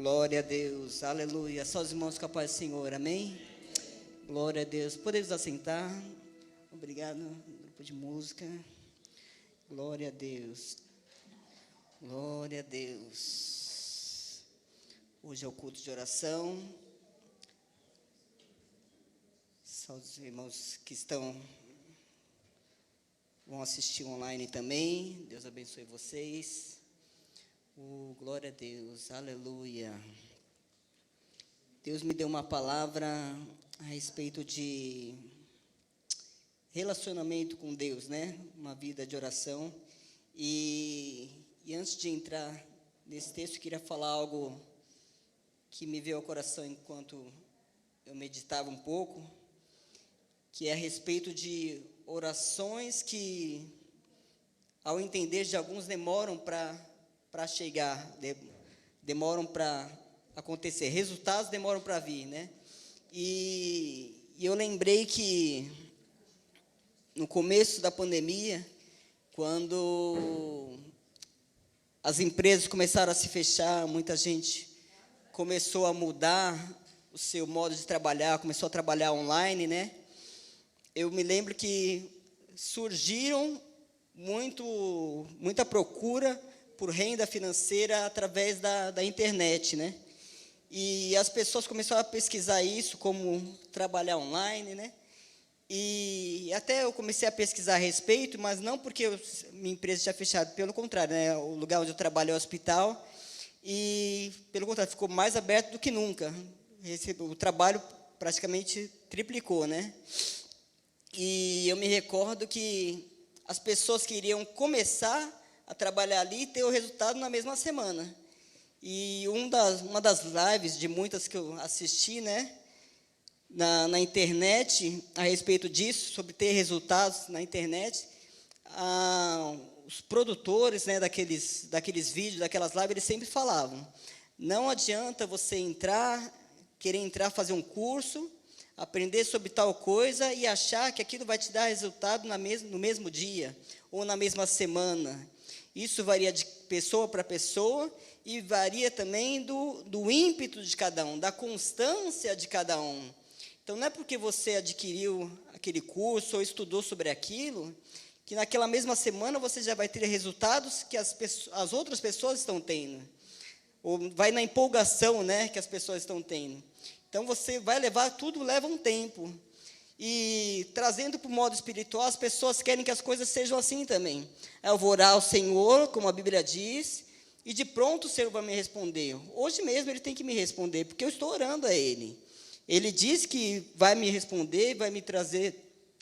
Glória a Deus, aleluia. Só os irmãos com a paz do Senhor, amém? Glória a Deus. Podemos assentar? Obrigado, grupo de música. Glória a Deus. Glória a Deus. Hoje é o culto de oração. Só os irmãos que vão assistir online também. Deus abençoe vocês. Glória a Deus, aleluia. Deus me deu uma palavra a respeito de relacionamento com Deus, né? Uma vida de oração. E antes de entrar nesse texto, eu queria falar algo que me veio ao coração enquanto eu meditava um pouco, que é a respeito de orações que, ao entender de alguns, demoram para chegar, demoram para acontecer, resultados demoram para vir, né? E eu lembrei que no começo da pandemia, quando as empresas começaram a se fechar, muita gente começou a mudar o seu modo de trabalhar, começou a trabalhar online, né? Eu me lembro que surgiram muita procura por renda financeira através da internet, né? E as pessoas começaram a pesquisar isso, como trabalhar online, né? E até eu comecei a pesquisar a respeito, mas não porque minha empresa tinha fechado, pelo contrário, né? O lugar onde eu trabalho é o hospital, e, pelo contrário, ficou mais aberto do que nunca. O trabalho praticamente triplicou, né? E eu me recordo que as pessoas queriam começar a trabalhar ali e ter o resultado na mesma semana. E uma das lives, de muitas que eu assisti, né, na internet, a respeito disso, sobre ter resultados na internet, os produtores, né, daqueles vídeos, daquelas lives, eles sempre falavam: não adianta você querer entrar, fazer um curso, aprender sobre tal coisa e achar que aquilo vai te dar resultado no mesmo dia ou na mesma semana. Isso varia de pessoa para pessoa e varia também do ímpeto de cada um, da constância de cada um. Então, não é porque você adquiriu aquele curso ou estudou sobre aquilo, que naquela mesma semana você já vai ter resultados que as outras pessoas estão tendo. Ou vai na empolgação, né, que as pessoas estão tendo. Então, você vai tudo leva um tempo. E trazendo para o modo espiritual, as pessoas querem que as coisas sejam assim também. Eu vou orar ao Senhor, como a Bíblia diz, e de pronto o Senhor vai me responder. Hoje mesmo Ele tem que me responder, porque eu estou orando a Ele. Ele diz que vai me responder, vai me trazer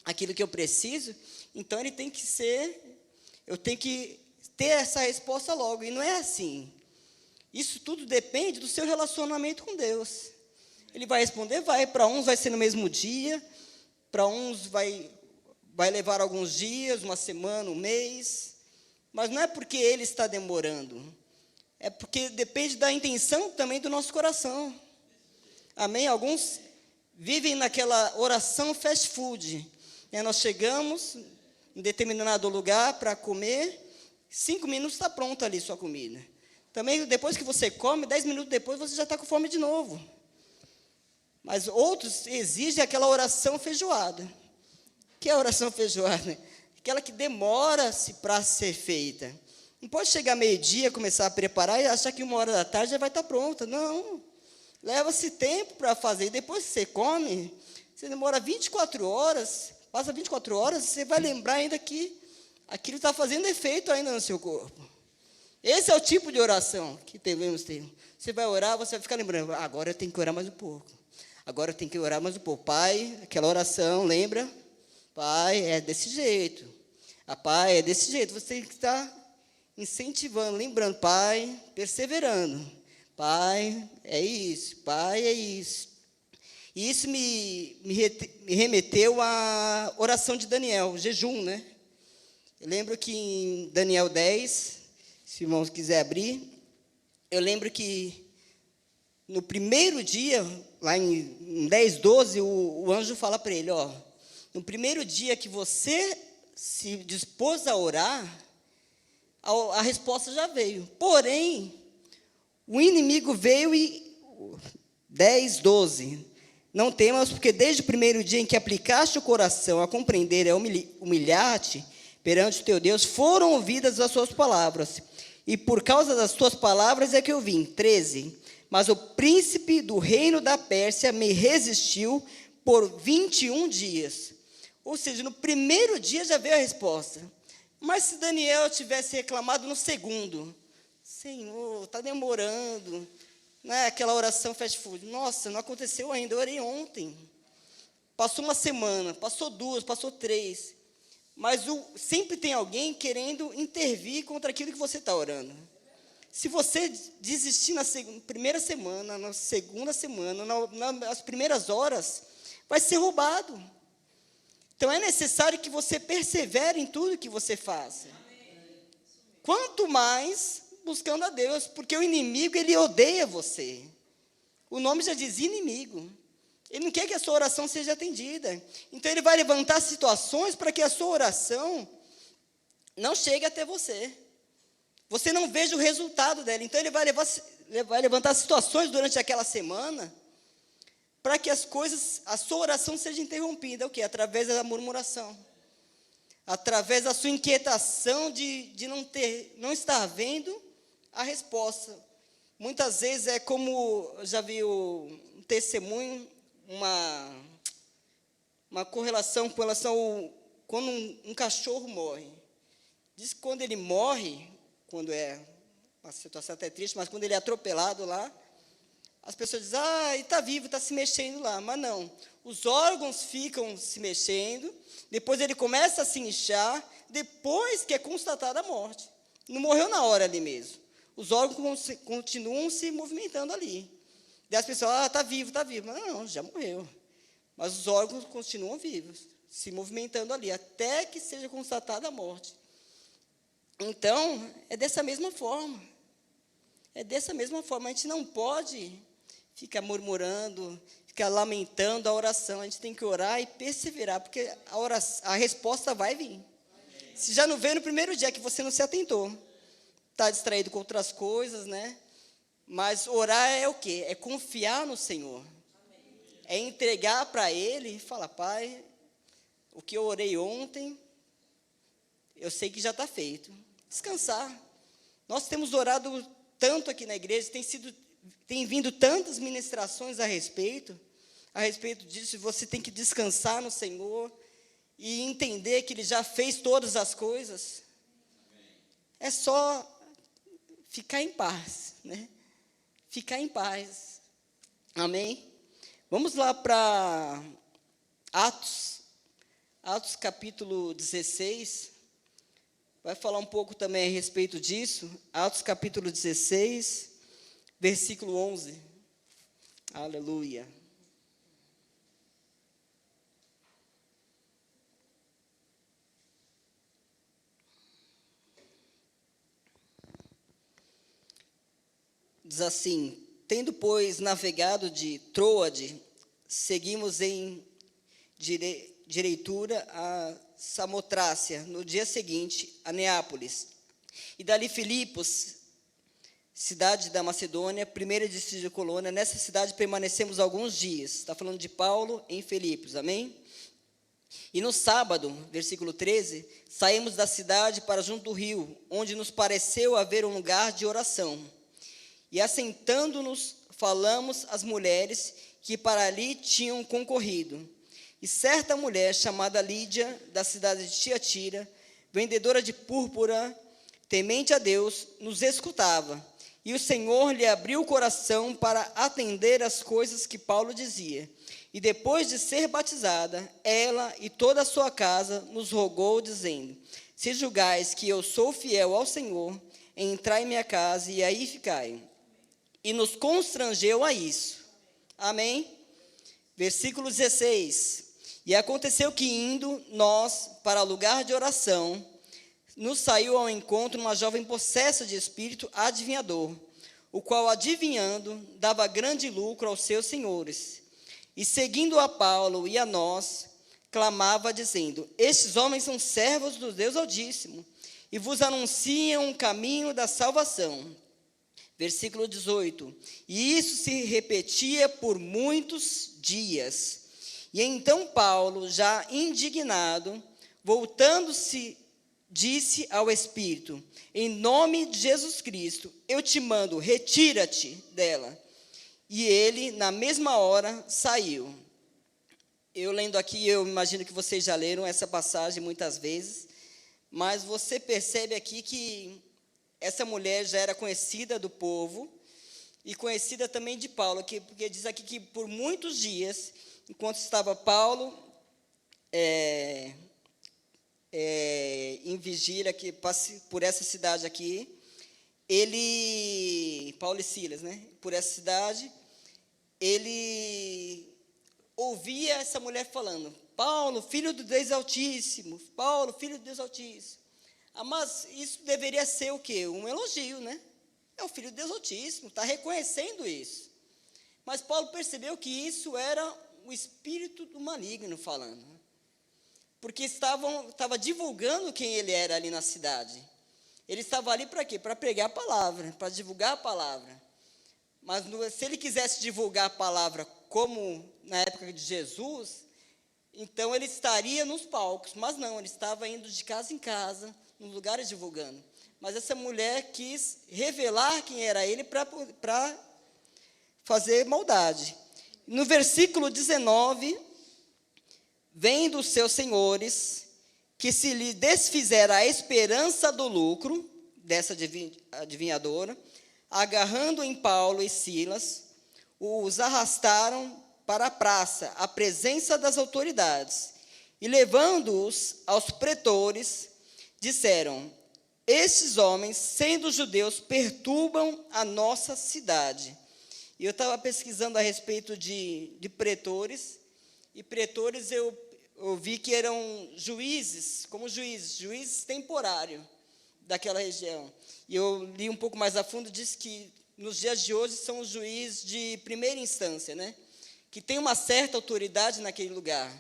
aquilo que eu preciso, então eu tenho que ter essa resposta logo, e não é assim. Isso tudo depende do seu relacionamento com Deus. Ele vai responder, para uns vai ser no mesmo dia, para uns vai levar alguns dias, uma semana, um mês, mas não é porque Ele está demorando, é porque depende da intenção também do nosso coração. Amém? Alguns vivem naquela oração fast food, né? Nós chegamos em determinado lugar para comer, 5 minutos está pronta ali sua comida. Também, depois que você come, 10 minutos depois, você já está com fome de novo. Mas outros exigem aquela oração feijoada. O que é a oração feijoada? Aquela que demora-se para ser feita. Não pode chegar meio-dia, começar a preparar e achar que 1h da tarde já vai estar pronta. Não. Leva-se tempo para fazer. E depois que você come, você demora 24 horas, passa 24 horas, você vai lembrar ainda que aquilo está fazendo efeito ainda no seu corpo. Esse é o tipo de oração que devemos ter. Você vai orar, você vai ficar lembrando: agora eu tenho que orar mais um pouco. Agora eu tenho que orar mais um pouco. Pai, aquela oração, lembra? Pai, é desse jeito. Pai, é desse jeito. Você tem que estar incentivando, lembrando. Pai, perseverando. Pai, é isso. Pai, é isso. E isso me remeteu à oração de Daniel, o jejum, né? Eu lembro que em Daniel 10, se o irmão quiser abrir, eu lembro que no primeiro dia, lá em 10, 12, o anjo fala para ele: no primeiro dia que você se dispôs a orar, a resposta já veio. Porém, O inimigo veio e 10, 12. Não temas, porque desde o primeiro dia em que aplicaste o coração a compreender e a humilhar-te perante o teu Deus, foram ouvidas as suas palavras. E por causa das tuas palavras é que eu vim. 13. Mas o príncipe do reino da Pérsia me resistiu por 21 dias. Ou seja, no primeiro dia já veio a resposta. Mas se Daniel tivesse reclamado no segundo, Senhor, está demorando, né? Aquela oração fast food, nossa, não aconteceu ainda, eu orei ontem. Passou uma semana, passou 2, passou 3. Mas sempre tem alguém querendo intervir contra aquilo que você está orando. Se você desistir na primeira semana, na segunda semana, nas primeiras horas, vai ser roubado. Então é necessário que você persevere em tudo que você faça. Quanto mais buscando a Deus, porque o inimigo, ele odeia você. O nome já diz inimigo. Ele não quer que a sua oração seja atendida. Então ele vai levantar situações para que a sua oração não chegue até você. Você não veja o resultado dela. Então ele vai levantar situações durante aquela semana para que a sua oração seja interrompida. O quê? Através da murmuração. Através da sua inquietação de não estar vendo a resposta. Muitas vezes é como, eu já vi um testemunho, uma correlação com relação quando um cachorro morre. Diz que quando ele morre, quando é uma situação até triste, mas quando ele é atropelado lá, as pessoas dizem, ele está vivo, está se mexendo lá. Mas não, os órgãos ficam se mexendo, depois ele começa a se inchar, depois que é constatada a morte. Não morreu na hora ali mesmo. Os órgãos continuam se movimentando ali. Daí as pessoas, está vivo, está vivo. Mas não, já morreu. Mas os órgãos continuam vivos, se movimentando ali, até que seja constatada a morte. Então, é dessa mesma forma. É dessa mesma forma. A gente não pode ficar murmurando, ficar lamentando a oração. A gente tem que orar e perseverar, porque a resposta vai vir. Se já não veio no primeiro dia que você não se atentou, está distraído com outras coisas, né? Mas orar é o quê? É confiar no Senhor. É entregar para Ele e falar, Pai, o que eu orei ontem, eu sei que já está feito. Descansar. Nós temos orado tanto aqui na igreja, tem vindo tantas ministrações a respeito disso. Você tem que descansar no Senhor e entender que Ele já fez todas as coisas. É só ficar em paz, né? Ficar em paz. Amém? Vamos lá para Atos capítulo 16. Vai falar um pouco também a respeito disso. Atos capítulo 16, versículo 11. Aleluia. Diz assim, tendo, pois, navegado de Troade, seguimos em direitura a Samotrácia, no dia seguinte, a Neápolis. E dali Filipos, cidade da Macedônia, primeira distrito de colônia. Nessa cidade permanecemos alguns dias. Está falando de Paulo em Filipos, amém? E no sábado, versículo 13, saímos da cidade para junto do rio, onde nos pareceu haver um lugar de oração. E assentando-nos, falamos às mulheres que para ali tinham concorrido. E certa mulher, chamada Lídia, da cidade de Tiatira, vendedora de púrpura, temente a Deus, nos escutava. E o Senhor lhe abriu o coração para atender às coisas que Paulo dizia. E depois de ser batizada, ela e toda a sua casa nos rogou, dizendo, se julgais que eu sou fiel ao Senhor, entrai em minha casa e aí ficai. E nos constrangeu a isso. Amém? Versículo 16. E aconteceu que, indo nós para lugar de oração, nos saiu ao encontro uma jovem possessa de espírito adivinhador, o qual, adivinhando, dava grande lucro aos seus senhores. E, seguindo a Paulo e a nós, clamava, dizendo, estes homens são servos do Deus Altíssimo, e vos anunciam o caminho da salvação. Versículo 18. E isso se repetia por muitos dias. E então Paulo, já indignado, voltando-se, disse ao Espírito: em nome de Jesus Cristo, eu te mando, retira-te dela. E ele, na mesma hora, saiu. Eu lendo aqui, eu imagino que vocês já leram essa passagem muitas vezes, mas você percebe aqui que essa mulher já era conhecida do povo e conhecida também de Paulo, porque diz aqui que por muitos dias, enquanto estava Paulo em vigília aqui, por essa cidade aqui, Paulo e Silas, né? Por essa cidade, ele ouvia essa mulher falando: Paulo, filho do Deus Altíssimo, Paulo, filho do Deus Altíssimo. Mas isso deveria ser o quê? Um elogio, né? É o filho de Deus Altíssimo, está reconhecendo isso. Mas Paulo percebeu que isso era o espírito do maligno falando, porque estava divulgando quem ele era ali na cidade. Ele estava ali para quê? Para pregar a palavra, para divulgar a palavra. Mas se ele quisesse divulgar a palavra como na época de Jesus, então ele estaria nos palcos, mas não, ele estava indo de casa em casa, nos lugares divulgando. Mas essa mulher quis revelar quem era ele para fazer maldade. No versículo 19, vendo os seus senhores, que se lhe desfizera a esperança do lucro, dessa adivinhadora, agarrando em Paulo e Silas, os arrastaram para a praça, à presença das autoridades, e levando-os aos pretores, disseram: estes homens, sendo judeus, perturbam a nossa cidade. E eu estava pesquisando a respeito de pretores, e pretores eu vi que eram juízes, como juízes temporários daquela região. E eu li um pouco mais a fundo, diz que nos dias de hoje são os juízes de primeira instância, né? Que tem uma certa autoridade naquele lugar.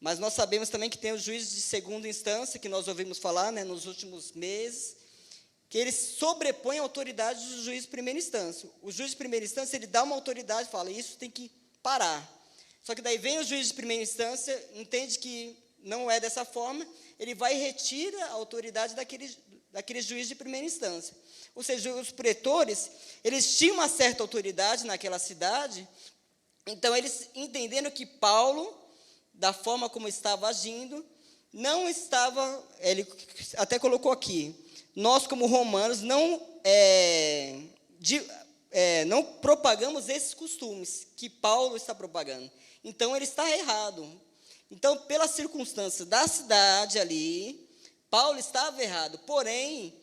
Mas nós sabemos também que tem os juízes de segunda instância, que nós ouvimos falar, né, nos últimos meses, que eles sobrepõem a autoridade do juiz de primeira instância. O juiz de primeira instância, ele dá uma autoridade e fala: isso tem que parar. Só que daí vem o juiz de primeira instância, entende que não é dessa forma, ele vai e retira a autoridade daquele juiz de primeira instância. Ou seja, os pretores, eles tinham uma certa autoridade naquela cidade. Então, eles entenderam que Paulo, da forma como estava agindo, não estava, ele até colocou aqui, nós como romanos não propagamos esses costumes que Paulo está propagando. Então, ele está errado. Então, pela circunstância da cidade ali, Paulo estava errado. Porém,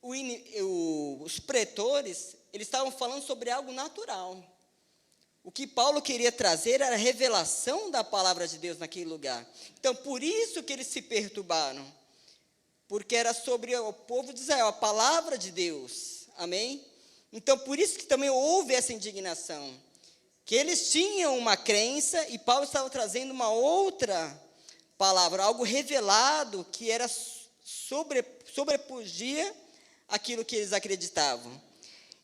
os pretores, eles estavam falando sobre algo natural. O que Paulo queria trazer era a revelação da palavra de Deus naquele lugar. Então, por isso que eles se perturbaram. Porque era sobre o povo de Israel, a palavra de Deus. Amém? Então, por isso que também houve essa indignação. Que eles tinham uma crença e Paulo estava trazendo uma outra palavra, algo revelado que era sobrepugia aquilo que eles acreditavam.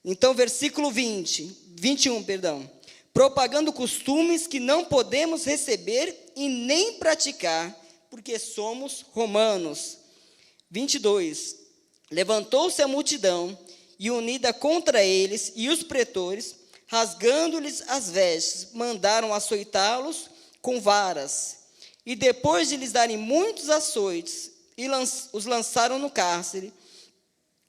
Então, versículo 21, propagando costumes que não podemos receber e nem praticar, porque somos romanos. 22, levantou-se a multidão, e unida contra eles, e os pretores, rasgando-lhes as vestes, mandaram açoitá-los com varas, e depois de lhes darem muitos açoites, os lançaram no cárcere,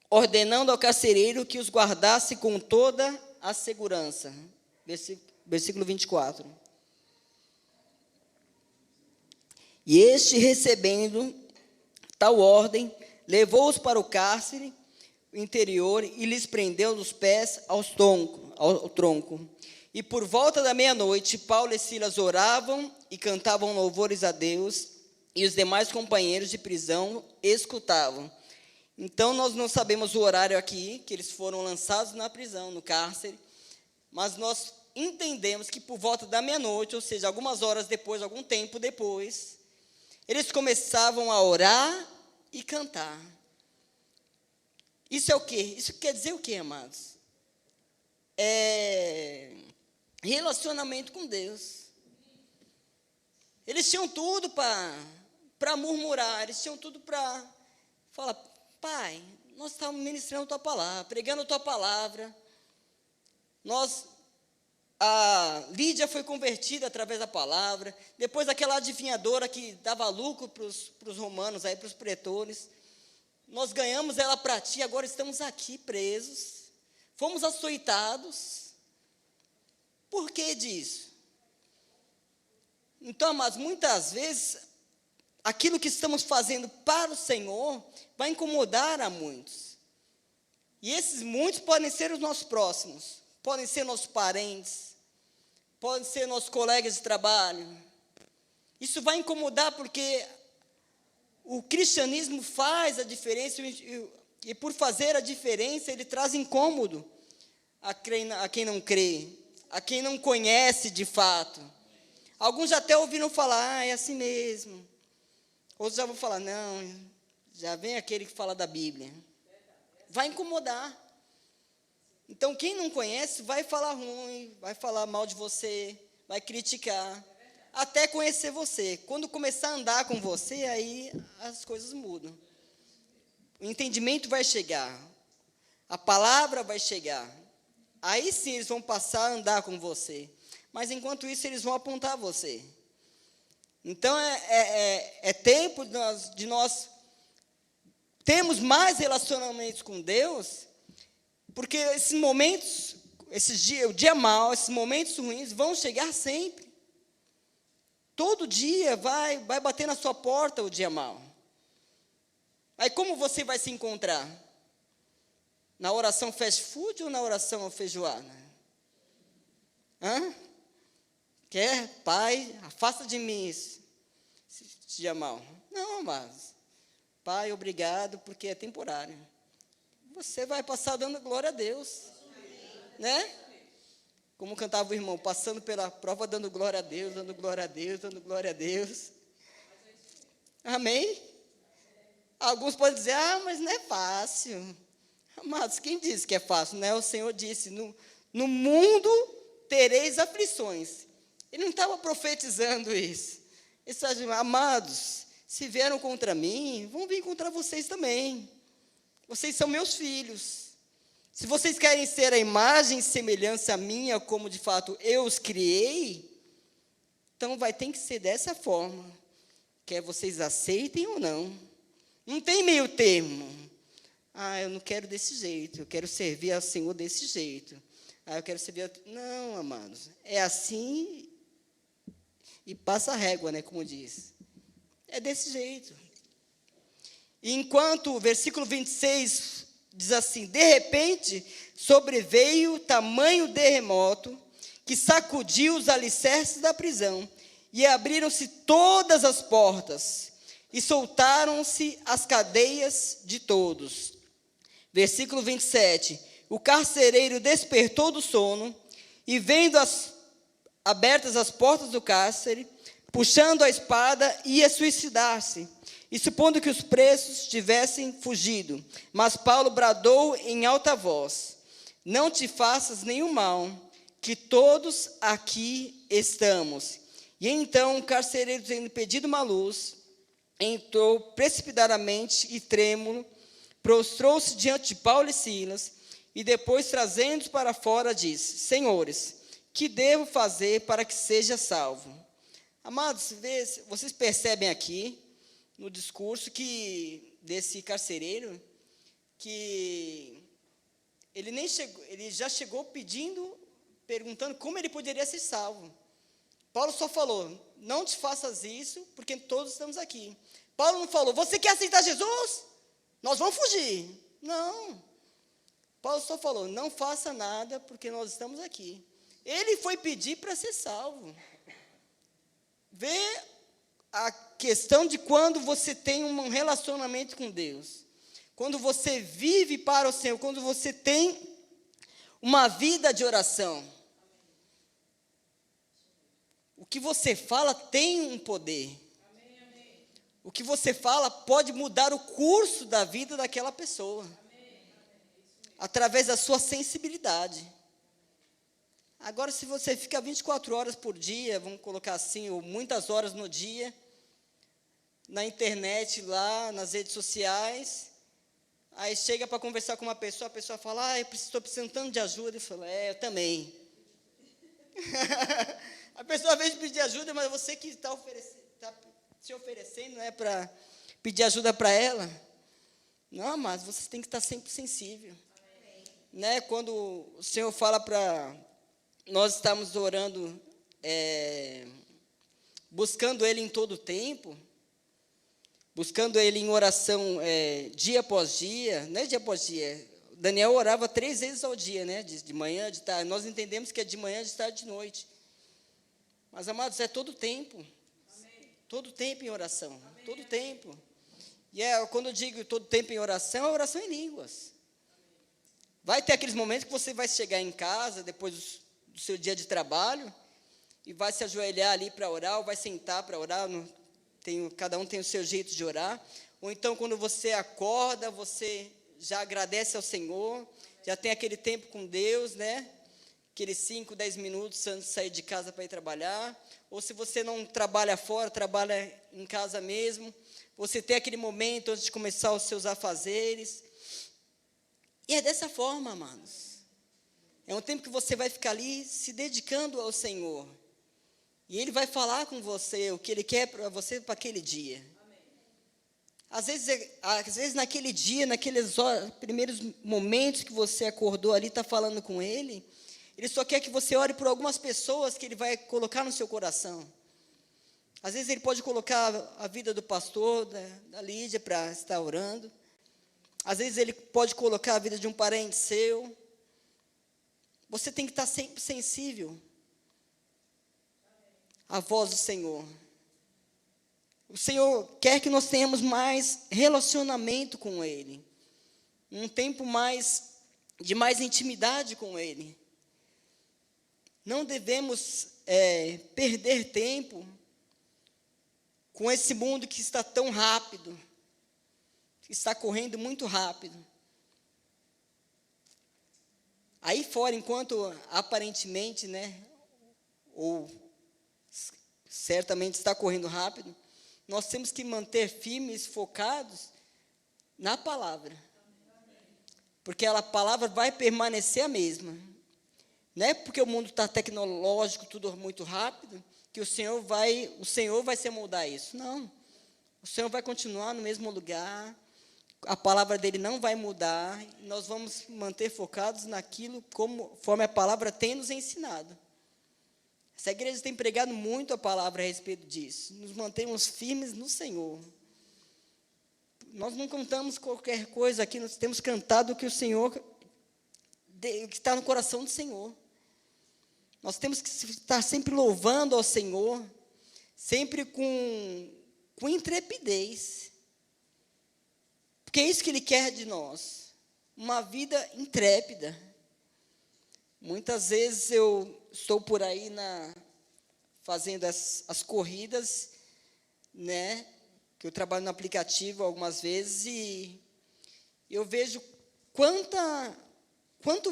ordenando ao carcereiro que os guardasse com toda a segurança. Versículo 24. E este, recebendo tal ordem, levou-os para o cárcere interior e lhes prendeu dos pés ao tronco. E por volta da meia-noite, Paulo e Silas oravam e cantavam louvores a Deus, e os demais companheiros de prisão escutavam. Então, nós não sabemos o horário aqui, que eles foram lançados na prisão, no cárcere, mas nós entendemos que por volta da meia-noite, ou seja, algumas horas depois, algum tempo depois, eles começavam a orar e cantar. Isso é o quê? Isso quer dizer o quê, amados? relacionamento com Deus. Eles tinham tudo para murmurar, eles tinham tudo para falar: Pai, nós estamos ministrando a Tua palavra, pregando a Tua palavra. A Lídia foi convertida através da palavra. Depois aquela adivinhadora que dava lucro para os romanos, para os pretores. Nós ganhamos ela para Ti, agora estamos aqui presos. Fomos açoitados. Por que disso? Então, mas muitas vezes, aquilo que estamos fazendo para o Senhor vai incomodar a muitos. E esses muitos podem ser os nossos próximos, podem ser nossos parentes, podem ser nossos colegas de trabalho. Isso vai incomodar porque o cristianismo faz a diferença e por fazer a diferença, ele traz incômodo a quem não crê, a quem não conhece de fato. Alguns já até ouviram falar: é assim mesmo. Outros já vão falar: não, já vem aquele que fala da Bíblia. Vai incomodar. Então, quem não conhece vai falar ruim, vai falar mal de você, vai criticar, até conhecer você. Quando começar a andar com você, aí as coisas mudam. O entendimento vai chegar, a palavra vai chegar. Aí sim eles vão passar a andar com você. Mas enquanto isso, eles vão apontar você. Então, é tempo de nós termos mais relacionamentos com Deus, porque esses momentos, o dia mau, esses momentos ruins vão chegar sempre. Todo dia vai bater na sua porta o dia mau. Aí como você vai se encontrar? Na oração fast food ou na oração feijoada? Quer? Pai, afasta de mim esse dia mau. Não, mas, Pai, obrigado, porque é temporário. Você vai passar dando glória a Deus. Né? Como cantava o irmão, passando pela prova, dando glória a Deus, dando glória a Deus, dando glória a Deus. Amém? Alguns podem dizer: mas não é fácil. Amados, quem disse que é fácil? Né? O Senhor disse: no mundo tereis aflições. Ele não estava profetizando isso. Ele estava dizendo: amados, se vieram contra mim, vão vir contra vocês também. Vocês são meus filhos. Se vocês querem ser a imagem e semelhança minha, como de fato eu os criei, então vai ter que ser dessa forma. Quer vocês aceitem ou não. Não tem meio termo. Eu não quero desse jeito, eu quero servir ao Senhor desse jeito. Eu quero servir Não, amados, é assim e passa a régua, né, como diz. É desse jeito. E enquanto o versículo 26 diz assim: de repente sobreveio tamanho terremoto que sacudiu os alicerces da prisão, e abriram-se todas as portas, e soltaram-se as cadeias de todos. Versículo 27. O carcereiro despertou do sono, e vendo abertas as portas do cárcere, puxando a espada, ia suicidar-se, e supondo que os presos tivessem fugido. Mas Paulo bradou em alta voz: não te faças nenhum mal, que todos aqui estamos. E então o carcereiro, tendo pedido uma luz, entrou precipitadamente e trêmulo, prostrou-se diante de Paulo e Silas, e depois, trazendo-os para fora, disse: senhores, que devo fazer para que seja salvo? Amados, vocês percebem aqui no discurso desse carcereiro, que ele já chegou perguntando como ele poderia ser salvo. Paulo só falou: não te faças isso, porque todos estamos aqui. Paulo não falou: você quer aceitar Jesus? Nós vamos fugir. Não. Paulo só falou: não faça nada, porque nós estamos aqui. Ele foi pedir para ser salvo. Vê a questão de quando você tem um relacionamento com Deus, quando você vive para o Senhor, quando você tem uma vida de oração. O que você fala tem um poder. O que você fala pode mudar o curso da vida daquela pessoa, através da sua sensibilidade. Agora, se você fica 24 horas por dia, vamos colocar assim, ou muitas horas no dia, na internet, lá, nas redes sociais, aí chega para conversar com uma pessoa, a pessoa fala, eu estou precisando tanto de ajuda. Eu falo, eu também. A pessoa vem pedir ajuda, mas você que está se oferecendo, né, para pedir ajuda para ela. Não, mas você tem que estar sempre sensível. Né? Quando o Senhor fala para nós estamos orando, buscando Ele em todo o tempo, buscando Ele em oração dia após dia, não é dia após dia. Daniel orava 3 vezes ao dia, né? De manhã, de tarde. Nós entendemos que é de manhã, de tarde, de noite. Mas, amados, é todo o tempo. Amém. Todo o tempo em oração. Amém. Todo o tempo. E quando eu digo todo o tempo em oração, é oração em línguas. Amém. Vai ter aqueles momentos que você vai chegar em casa, depois do seu dia de trabalho, e vai se ajoelhar ali para orar, ou vai sentar para orar, cada um tem o seu jeito de orar. Ou então, quando você acorda, você já agradece ao Senhor, já tem aquele tempo com Deus, né? Aqueles 5, 10 minutos antes de sair de casa para ir trabalhar. Ou se você não trabalha fora, trabalha em casa mesmo, você tem aquele momento antes de começar os seus afazeres. E é dessa forma, amados. É um tempo que você vai ficar ali se dedicando ao Senhor. E Ele vai falar com você o que Ele quer para você para aquele dia. Às vezes naquele dia, naqueles primeiros momentos que você acordou ali, está falando com Ele, Ele só quer que você ore por algumas pessoas que Ele vai colocar no seu coração. Às vezes Ele pode colocar a vida do pastor, da Lídia, para estar orando. Às vezes Ele pode colocar a vida de um parente seu. Você tem que estar sempre sensível à voz do Senhor. O Senhor quer que nós tenhamos mais relacionamento com Ele. Um tempo de mais intimidade com Ele. Não devemos perder tempo com esse mundo que está tão rápido, que está correndo muito rápido. Aí fora, enquanto aparentemente, né, ou certamente está correndo rápido, nós temos que manter firmes, focados na palavra. Porque a palavra vai permanecer a mesma. Não é porque o mundo está tecnológico, tudo muito rápido, que o Senhor vai se moldar isso. Não. O Senhor vai continuar no mesmo lugar, a palavra dele não vai mudar, e nós vamos manter focados naquilo conforme a palavra tem nos ensinado. Essa igreja tem pregado muito a palavra a respeito disso. Nos mantemos firmes no Senhor. Nós não cantamos qualquer coisa aqui, nós temos cantado o que o Senhor, que está no coração do Senhor. Nós temos que estar sempre louvando ao Senhor, sempre com intrepidez. Porque é isso que Ele quer de nós, uma vida intrépida. Muitas vezes eu estou por aí fazendo as corridas, né? Que eu trabalho no aplicativo algumas vezes e eu vejo quanto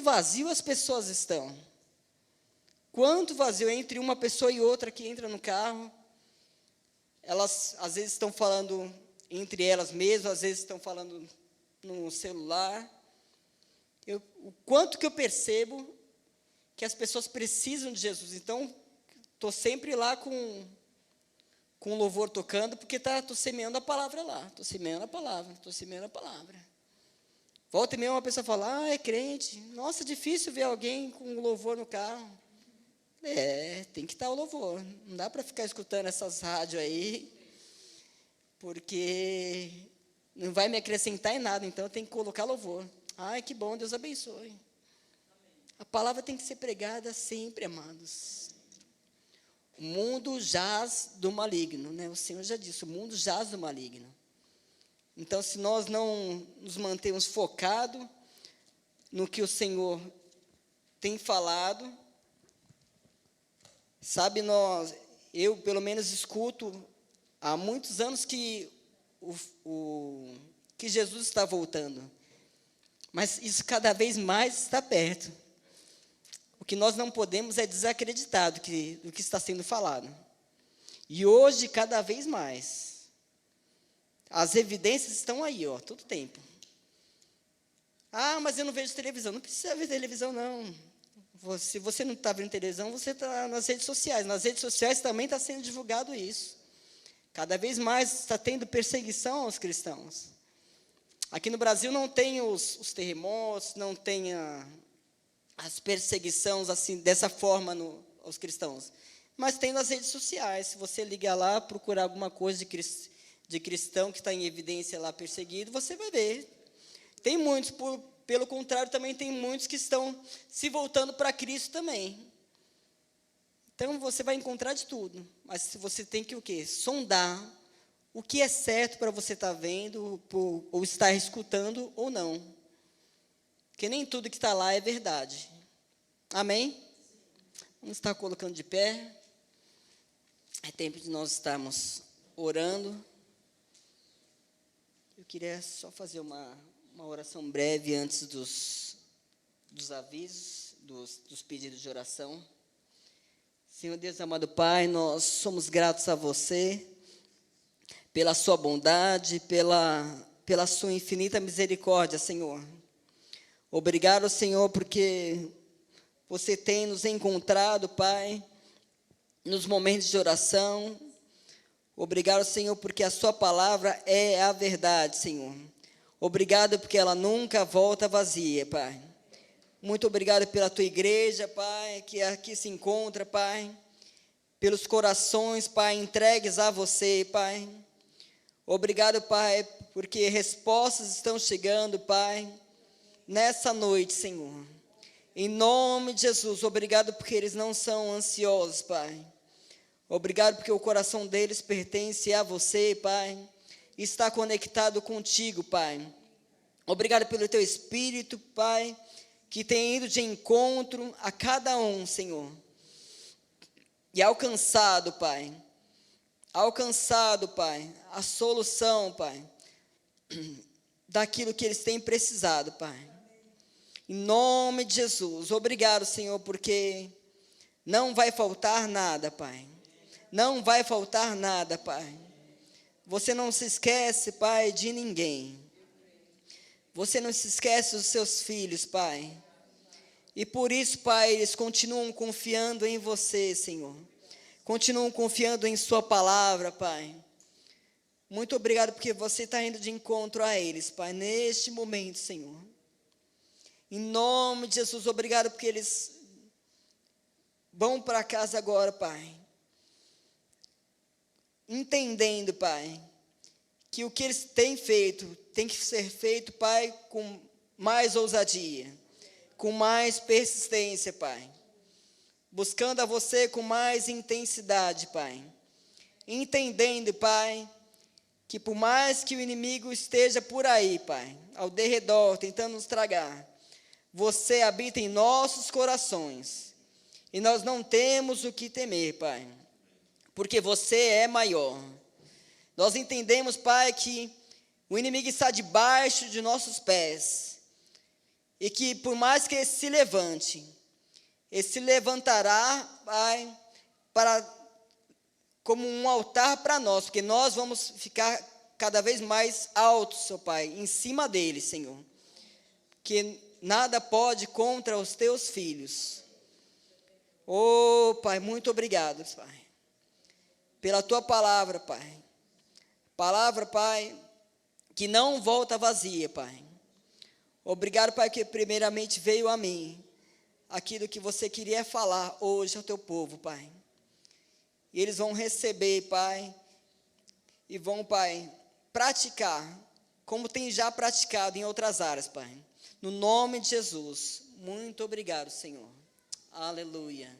vazio as pessoas estão. Quanto vazio entre uma pessoa e outra que entra no carro. Elas às vezes estão falando entre elas mesmas, às vezes estão falando no celular. O quanto que eu percebo que as pessoas precisam de Jesus. Então, estou sempre lá com o louvor tocando, porque estou semeando a palavra lá. Estou semeando a palavra. Volta e meia uma pessoa fala, é crente. Nossa, difícil ver alguém com louvor no carro. Tem que estar o louvor. Não dá para ficar escutando essas rádios aí, porque não vai me acrescentar em nada, então eu tenho que colocar louvor. Ai, que bom, Deus abençoe. A palavra tem que ser pregada sempre, amados. O mundo jaz do maligno, né? O Senhor já disse, o mundo jaz do maligno. Então, se nós não nos mantemos focados no que o Senhor tem falado, sabe, eu pelo menos escuto há muitos anos que Jesus está voltando. Mas isso cada vez mais está perto. O que nós não podemos é desacreditar do que está sendo falado. E hoje, cada vez mais, as evidências estão aí, todo tempo. Ah, mas eu não vejo televisão. Não precisa ver televisão, não. Se você não está vendo televisão, você está nas redes sociais. Nas redes sociais também está sendo divulgado isso. Cada vez mais está tendo perseguição aos cristãos. Aqui no Brasil não tem os terremotos, não tem as perseguições assim, dessa forma aos cristãos. Mas tem nas redes sociais. Se você ligar lá, procurar alguma coisa de cristão que está em evidência lá perseguido, você vai ver. Tem muitos, pelo contrário, também tem muitos que estão se voltando para Cristo também. Então, você vai encontrar de tudo. Mas você tem que o quê? Sondar o que é certo para você estar vendo, ou estar escutando, ou não. Porque nem tudo que está lá é verdade. Amém? Vamos estar colocando de pé. É tempo de nós estarmos orando. Eu queria só fazer uma oração breve antes dos avisos, dos pedidos de oração. Senhor Deus, amado Pai, nós somos gratos a você pela sua bondade, pela sua infinita misericórdia, Senhor. Obrigado, Senhor, porque você tem nos encontrado, Pai, nos momentos de oração. Obrigado, Senhor, porque a sua palavra é a verdade, Senhor. Obrigado porque ela nunca volta vazia, Pai. Muito obrigado pela tua igreja, Pai, que aqui se encontra, Pai. Pelos corações, Pai, entregues a você, Pai. Obrigado, Pai, porque respostas estão chegando, Pai, nessa noite, Senhor. Em nome de Jesus, obrigado porque eles não são ansiosos, Pai. Obrigado porque o coração deles pertence a você, Pai. Está conectado contigo, Pai. Obrigado pelo teu Espírito, Pai, que tem ido de encontro a cada um, Senhor. E alcançado, Pai, a solução, Pai, daquilo que eles têm precisado, Pai. Em nome de Jesus, obrigado, Senhor, porque não vai faltar nada, Pai. Não vai faltar nada, Pai. Você não se esquece, Pai, de ninguém. Você não se esquece dos seus filhos, Pai. E por isso, Pai, eles continuam confiando em você, Senhor. Continuam confiando em sua palavra, Pai. Muito obrigado porque você está indo de encontro a eles, Pai, neste momento, Senhor. Em nome de Jesus, obrigado porque eles vão para casa agora, Pai. Entendendo, Pai, que o que eles têm feito tem que ser feito, Pai, com mais ousadia, com mais persistência, Pai. Buscando a você com mais intensidade, Pai. Entendendo, Pai, que por mais que o inimigo esteja por aí, Pai, ao derredor, tentando nos tragar, você habita em nossos corações. E nós não temos o que temer, Pai, porque você é maior. Nós entendemos, Pai, que o inimigo está debaixo de nossos pés. E que por mais que ele se levante, ele se levantará, Pai, como um altar para nós, porque nós vamos ficar cada vez mais altos, seu Pai, em cima dele, Senhor. Que nada pode contra os teus filhos. Oh, Pai, muito obrigado, Pai, pela tua palavra, Pai. Palavra, Pai, que não volta vazia, Pai. Obrigado, Pai, que primeiramente veio a mim aquilo que você queria falar hoje ao teu povo, Pai. E eles vão receber, Pai, e vão, Pai, praticar, como tem já praticado em outras áreas, Pai. No nome de Jesus, muito obrigado, Senhor. Aleluia.